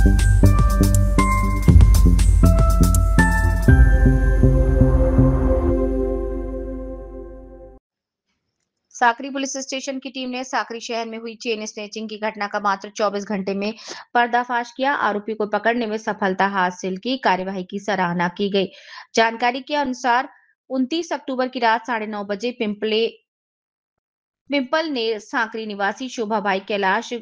साकरी police station की team ने साकरी शहर में हुई चेन स्नैचिंग की घटना का मात्र 24 घंटे में पर्दाफाश किया। आरोपी को पकड़ने में सफलता हासिल की कार्यवाही की सराहना की गई। जानकारी के अनुसार 29 अक्टूबर की रात 9:30 बजे पिंपल ने साकरी निवासी शोभाबाई कैलाश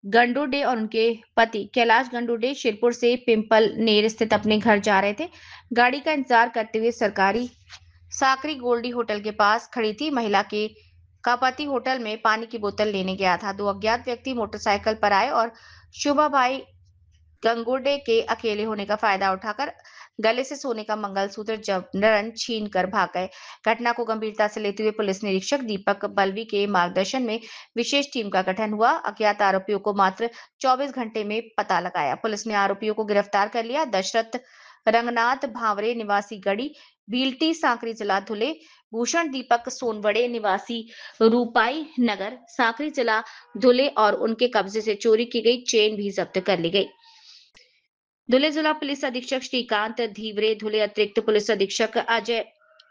गंडोडे और उनके पति कैलाश गंडोडे शिरपुर से पिंपल नेर स्थित अपने घर जा रहे थे। गाड़ी का इंतजार करते हुए सरकारी साकरी गोल्डी होटल के पास खड़ी थी। महिला के का पति होटल में पानी की बोतल लेने गया था। दो अज्ञात व्यक्ति मोटरसाइकिल पर आए और शोभाबाई गंगोडे के अकेले होने का फायदा उठाकर गले से सोने का मंगलसूत्र जबरन छीन कर भाग गए। घटना को गंभीरता से लेते हुए पुलिस निरीक्षक दीपक बल्वी के मार्गदर्शन में विशेष टीम का गठन हुआ। अज्ञात आरोपियों को मात्र 24 घंटे में पता लगाया। पुलिस ने आरोपियों को गिरफ्तार कर लिया। दशरथ रंगनाथ भावरे निवासी गढ़ी भीलटी साकरी जिला धुले, भूषण दीपक सोनवड़े निवासी रूपाई नगर साकरी जिला धुले और उनके कब्जे से चोरी की गई चेन भी जब्त कर ली गई। धुले जिला पुलिस अधीक्षक श्रीकांत धीवरे, धुले अतिरिक्त पुलिस अधीक्षक अजय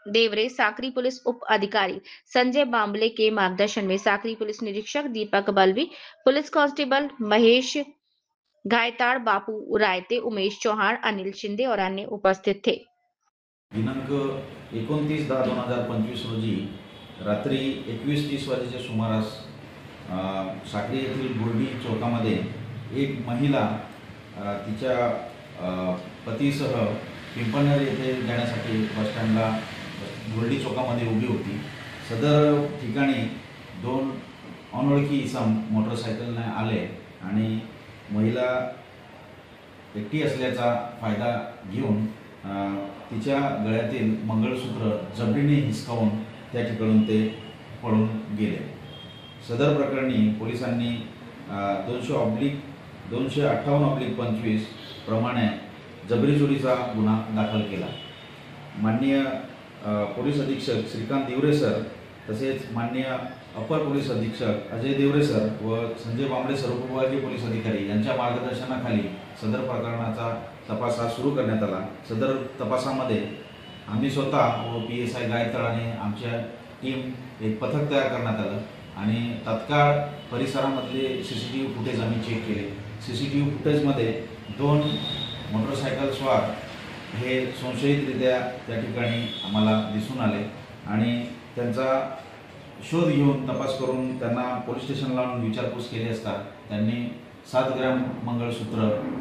देवरे, साकरी पुलिस उप अधिकारी संजय बांबले के मार्गदर्शन में साकरी पुलिस निरीक्षक दीपक बल्वी, पुलिस कांस्टेबल महेश गायताड़, बापू रायते, उमेश चौहान, अनिल शिंदे और अन्य उपस्थित थे। दिनांक 29/10/2025 रोजी रात्री 21:30 वाजेच्या सुमारास साकरी येथील गोल्डी चौकामध्ये एक महिला तिच्या पतीसह पिंपळनेर येथे जाण्यासाठी बसस्टँडला गोल्डी चौकामध्ये उभी होती। सदर ठिकाणी दोन अनोळखी इसम मोटरसायकलने आले आणि महिला एकटी असल्याचा फायदा घेऊन तिच्या गळ्यातील मंगळसूत्र जबरीने हिसकावून त्या ठिकाणून ते पळून गेले। सदर प्रकरणी पोलिसांनी 258/25 प्रमाणे जबरी चोरीचा गुन्हा दाखल केला। माननीय पोलीस अधीक्षक श्रीकांत देवरे सर तसेच माननीय अपर पोलीस अधीक्षक अजय देवरे सर व संजय बांबळे सर उपविभागीय पोलीस अधिकारी यांच्या मार्गदर्शनाखाली सदर प्रकरणाचा तपास सुरू करण्यात आला। सदर तपासामध्ये आम्ही स्वतः व PSI गायताळ आणि आमच्या टीम एक पथक तयार करण्यात आलं आणि तत्काळ परिसरामधले CCTV फुटेज आम्ही चेक केले। CCTV फुटेजमध्ये दोन मोटरसायकल स्वार हे संशयितरित्या त्या ठिकाणी आम्हाला दिसून आले आणि त्यांचा शोध घेऊन तपास करून त्यांना पोलीस स्टेशनला आणून विचारपूस केली असता त्यांनी 7 ग्रॅम मंगळसूत्र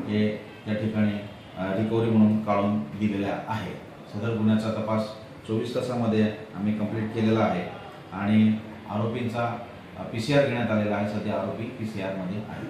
हे त्या ठिकाणी रिकव्हरी म्हणून काढून दिलेले आहे। सदर गुन्ह्याचा तपास 24 तासामध्ये आम्ही कंप्लीट केलेला आहे आणि आरोपींचा PCR घेण्यात आलेला आहे। सध्या आरोपी PCR मध्ये आहे।